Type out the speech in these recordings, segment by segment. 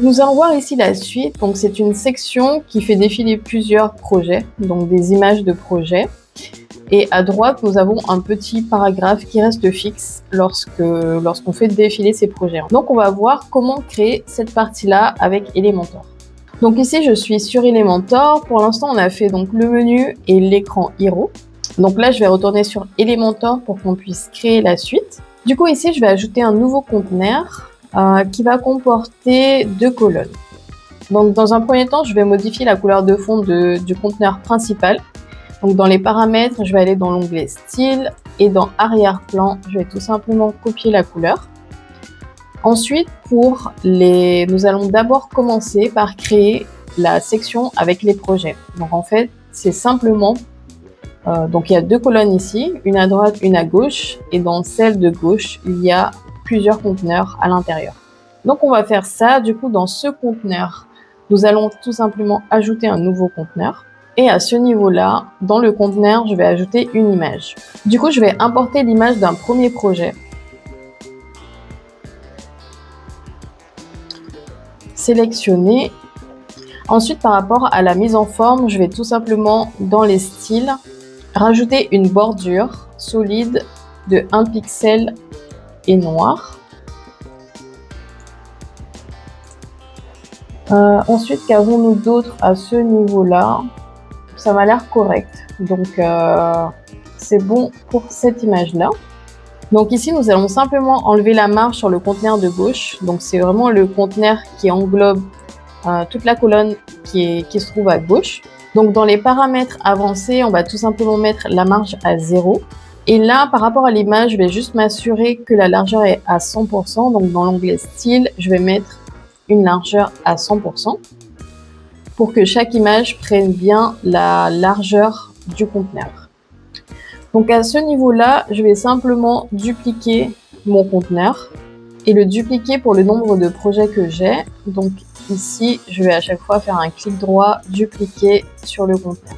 Nous allons voir ici la suite. Donc, c'est une section qui fait défiler plusieurs projets, donc des images de projets. Et à droite, nous avons un petit paragraphe qui reste fixe lorsqu'on fait défiler ces projets. Donc, on va voir comment créer cette partie-là avec Elementor. Donc ici, je suis sur Elementor. Pour l'instant, on a fait donc le menu et l'écran Hero. Donc là, je vais retourner sur Elementor pour qu'on puisse créer la suite. Du coup, ici, je vais ajouter un nouveau conteneur qui va comporter 2 colonnes. Donc dans un premier temps, je vais modifier la couleur de fond du conteneur principal. Donc dans les paramètres, je vais aller dans l'onglet Style et dans Arrière-plan, je vais tout simplement copier la couleur. Ensuite, nous allons d'abord commencer par créer la section avec les projets. Donc en fait, c'est simplement, donc il y a 2 colonnes ici, une à droite, une à gauche, et dans celle de gauche, il y a plusieurs conteneurs à l'intérieur. Donc on va faire ça, du coup dans ce conteneur, nous allons tout simplement ajouter un nouveau conteneur. Et à ce niveau-là, dans le conteneur, je vais ajouter une image. Du coup, je vais importer l'image d'un premier projet. Sélectionner. Ensuite, par rapport à la mise en forme, je vais tout simplement, dans les styles, rajouter une bordure solide de 1 pixel et noir. Ensuite, qu'avons-nous d'autre à ce niveau-là? Ça m'a l'air correct, donc c'est bon pour cette image-là. Donc ici, nous allons simplement enlever la marge sur le conteneur de gauche. Donc c'est vraiment le conteneur qui englobe toute la colonne qui se trouve à gauche. Donc dans les paramètres avancés, on va tout simplement mettre la marge à 0. Et là, par rapport à l'image, je vais juste m'assurer que la largeur est à 100%. Donc dans l'onglet Style, je vais mettre une largeur à 100% pour que chaque image prenne bien la largeur du conteneur. Donc à ce niveau-là, je vais simplement dupliquer mon conteneur et le dupliquer pour le nombre de projets que j'ai. Donc ici, je vais à chaque fois faire un clic droit, dupliquer sur le conteneur.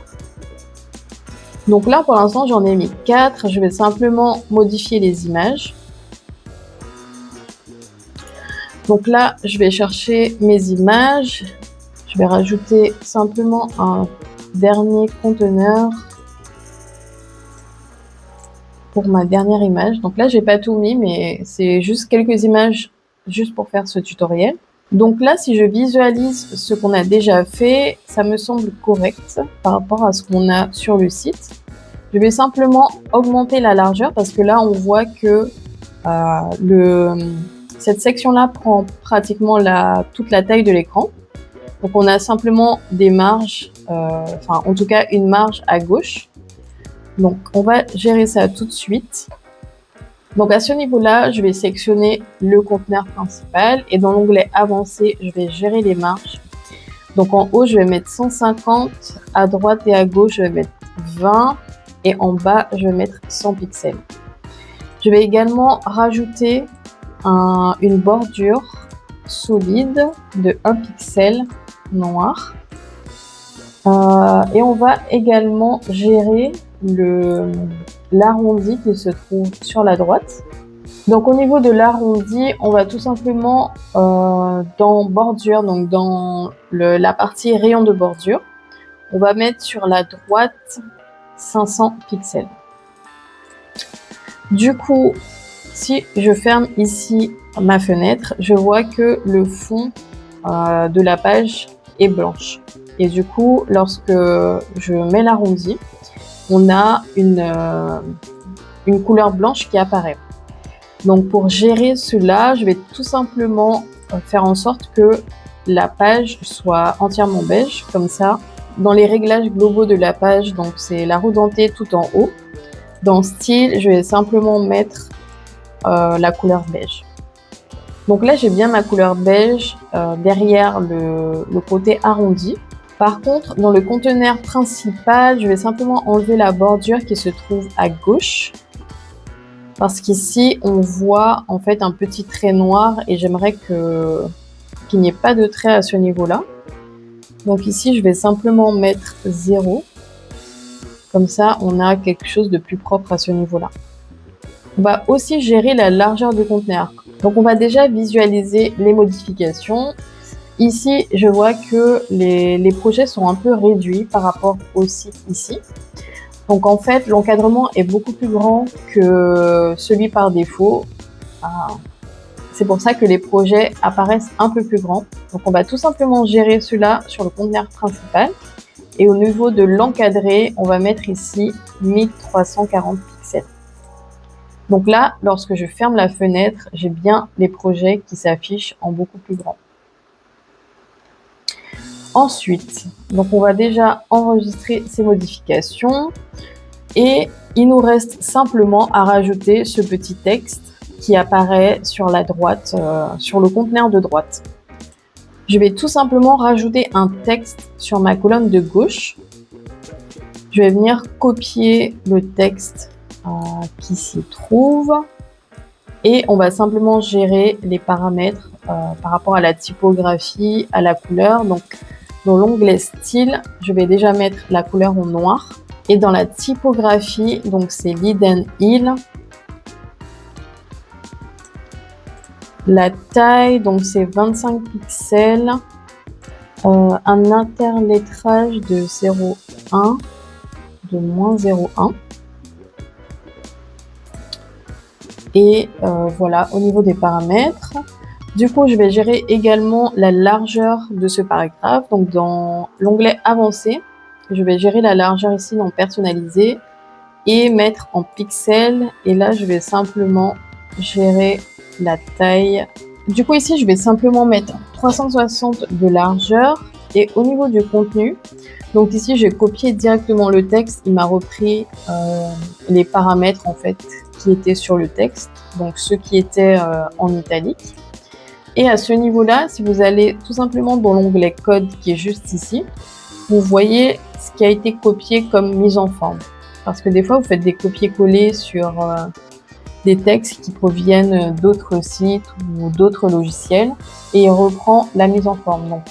Donc là, pour l'instant, j'en ai mis 4. Je vais simplement modifier les images. Donc là, je vais chercher mes images. Je vais rajouter simplement un dernier conteneur pour ma dernière image. Donc là, j'ai pas tout mis, mais c'est juste quelques images juste pour faire ce tutoriel. Donc là, si je visualise ce qu'on a déjà fait, ça me semble correct par rapport à ce qu'on a sur le site. Je vais simplement augmenter la largeur parce que là, on voit que cette section-là prend pratiquement toute la taille de l'écran. Donc on a simplement des marges, en tout cas une marge à gauche. Donc on va gérer ça tout de suite. Donc à ce niveau-là, je vais sélectionner le conteneur principal et dans l'onglet avancé, je vais gérer les marges. Donc en haut, je vais mettre 150, à droite et à gauche, je vais mettre 20 et en bas, je vais mettre 100 pixels. Je vais également rajouter une bordure solide de 1 pixel noir. Et on va également gérer l'arrondi qui se trouve sur la droite. Donc au niveau de l'arrondi, on va tout simplement dans bordure, donc dans la partie rayon de bordure, on va mettre sur la droite 500 pixels. Du coup, si je ferme ici ma fenêtre, je vois que le fond de la page est blanche. Et du coup, lorsque je mets l'arrondi, on a une couleur blanche qui apparaît. Donc pour gérer cela, je vais tout simplement faire en sorte que la page soit entièrement beige, comme ça. Dans les réglages globaux de la page, donc c'est la roue dentée tout en haut. Dans Style, je vais simplement mettre la couleur beige. Donc là, j'ai bien ma couleur beige derrière le côté arrondi. Par contre, dans le conteneur principal, je vais simplement enlever la bordure qui se trouve à gauche. Parce qu'ici, on voit en fait un petit trait noir et j'aimerais qu'il n'y ait pas de trait à ce niveau-là. Donc ici, je vais simplement mettre 0. Comme ça, on a quelque chose de plus propre à ce niveau-là. On va aussi gérer la largeur du conteneur. Donc on va déjà visualiser les modifications. ici, je vois que les projets sont un peu réduits par rapport au site ici. Donc en fait, l'encadrement est beaucoup plus grand que celui par défaut. C'est pour ça que les projets apparaissent un peu plus grands. Donc on va tout simplement gérer cela sur le conteneur principal. Et au niveau de l'encadré, on va mettre ici 1340 pixels. Donc là, lorsque je ferme la fenêtre, j'ai bien les projets qui s'affichent en beaucoup plus grand. Ensuite, donc on va déjà enregistrer ces modifications et il nous reste simplement à rajouter ce petit texte qui apparaît sur la droite, sur le conteneur de droite. Je vais tout simplement rajouter un texte sur ma colonne de gauche. Je vais venir copier le texte qui s'y trouve et on va simplement gérer les paramètres par rapport à la typographie, à la couleur. Donc, dans l'onglet style, je vais déjà mettre la couleur en noir. Et dans la typographie, donc c'est Leiden Hill. La taille, donc c'est 25 pixels. Un interlettrage de 0,1, de moins 0,1. Et voilà, au niveau des paramètres. Du coup, je vais gérer également la largeur de ce paragraphe. Donc, dans l'onglet avancé, je vais gérer la largeur ici dans personnaliser et mettre en pixels. Et là, je vais simplement gérer la taille. Du coup, ici, je vais simplement mettre 360 de largeur. Et au niveau du contenu, donc ici, j'ai copié directement le texte. Il m'a repris les paramètres, en fait, qui étaient sur le texte. Donc, ceux qui étaient en italique. Et à ce niveau-là, si vous allez tout simplement dans l'onglet code qui est juste ici, vous voyez ce qui a été copié comme mise en forme. Parce que des fois, vous faites des copier-coller sur des textes qui proviennent d'autres sites ou d'autres logiciels et il reprend la mise en forme. Donc,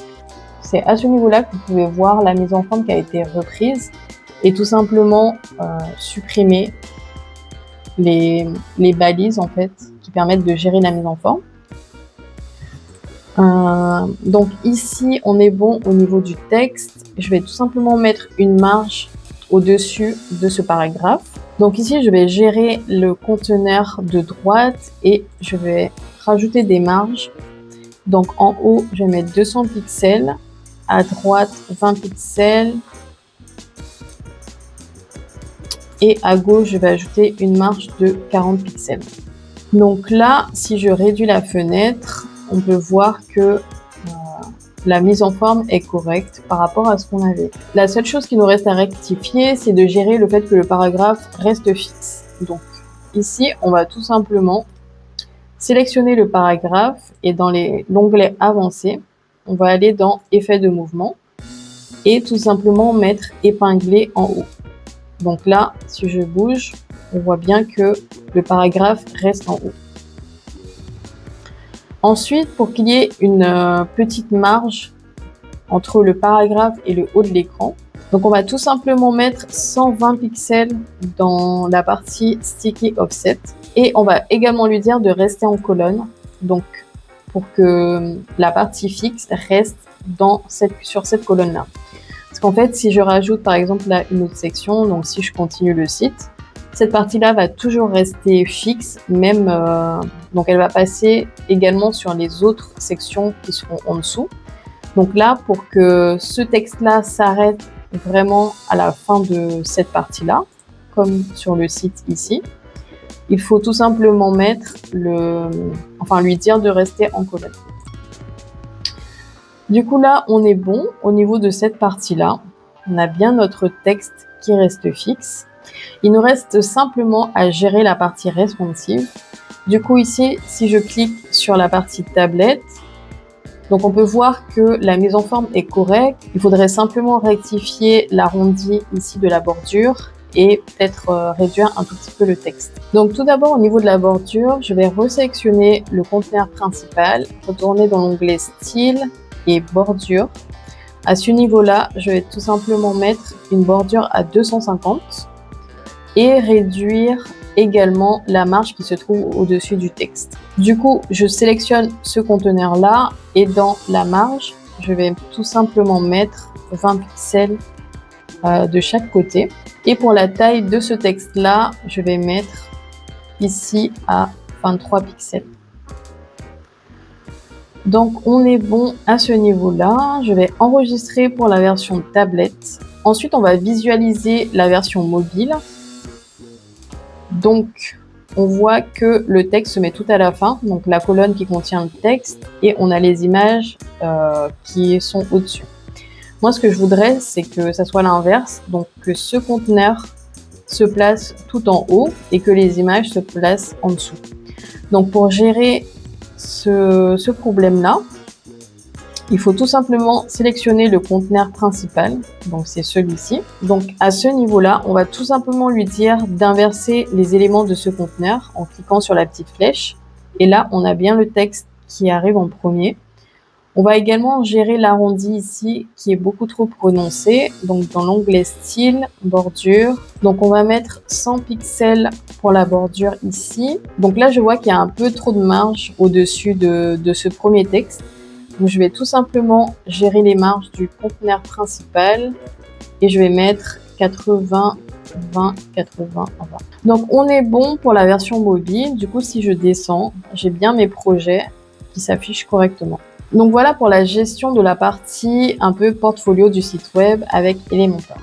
c'est à ce niveau-là que vous pouvez voir la mise en forme qui a été reprise et tout simplement supprimer les balises en fait qui permettent de gérer la mise en forme. Donc ici, on est bon au niveau du texte. Je vais tout simplement mettre une marge au-dessus de ce paragraphe. Donc ici, je vais gérer le conteneur de droite et je vais rajouter des marges. Donc en haut, je vais mettre 200 pixels. À droite, 20 pixels. Et à gauche, je vais ajouter une marge de 40 pixels. Donc là, si je réduis la fenêtre, on peut voir que la mise en forme est correcte par rapport à ce qu'on avait. La seule chose qui nous reste à rectifier, c'est de gérer le fait que le paragraphe reste fixe. Donc ici, on va tout simplement sélectionner le paragraphe et dans l'onglet avancé, on va aller dans effet de mouvement et tout simplement mettre épinglé en haut. Donc là, si je bouge, on voit bien que le paragraphe reste en haut. Ensuite, pour qu'il y ait une petite marge entre le paragraphe et le haut de l'écran, donc on va tout simplement mettre 120 pixels dans la partie Sticky Offset et on va également lui dire de rester en colonne, donc pour que la partie fixe reste sur cette colonne-là. Parce qu'en fait, si je rajoute par exemple là une autre section, donc si je continue le site, cette partie-là va toujours rester fixe, même donc elle va passer également sur les autres sections qui seront en dessous. Donc là, pour que ce texte-là s'arrête vraiment à la fin de cette partie-là, comme sur le site ici, il faut tout simplement lui dire de rester en colonne. Du coup là, on est bon au niveau de cette partie-là. On a bien notre texte qui reste fixe. Il nous reste simplement à gérer la partie responsive. Du coup ici, si je clique sur la partie tablette, donc on peut voir que la mise en forme est correcte. Il faudrait simplement rectifier l'arrondi ici de la bordure et peut-être réduire un tout petit peu le texte. Donc tout d'abord au niveau de la bordure, je vais resélectionner le conteneur principal, retourner dans l'onglet style et bordure. À ce niveau-là, je vais tout simplement mettre une bordure à 250 et réduire également la marge qui se trouve au-dessus du texte. Du coup, je sélectionne ce conteneur-là et dans la marge, je vais tout simplement mettre 20 pixels de chaque côté. Et pour la taille de ce texte-là, je vais mettre ici à 23 pixels. Donc on est bon à ce niveau-là. Je vais enregistrer pour la version tablette. Ensuite, on va visualiser la version mobile. Donc on voit que le texte se met tout à la fin, donc la colonne qui contient le texte, et on a les images qui sont au-dessus. Moi, ce que je voudrais, c'est que ça soit l'inverse, donc que ce conteneur se place tout en haut et que les images se placent en dessous. Donc pour gérer ce problème-là, il faut tout simplement sélectionner le conteneur principal, donc c'est celui-ci. Donc à ce niveau-là, on va tout simplement lui dire d'inverser les éléments de ce conteneur en cliquant sur la petite flèche. Et là, on a bien le texte qui arrive en premier. On va également gérer l'arrondi ici qui est beaucoup trop prononcé. Donc dans l'onglet style, bordure. Donc on va mettre 100 pixels pour la bordure ici. Donc là, je vois qu'il y a un peu trop de marge au-dessus de ce premier texte. Donc je vais tout simplement gérer les marges du conteneur principal et je vais mettre 80, 20, 80, 20. Donc on est bon pour la version mobile. Du coup, si je descends, j'ai bien mes projets qui s'affichent correctement. Donc voilà pour la gestion de la partie un peu portfolio du site web avec Elementor.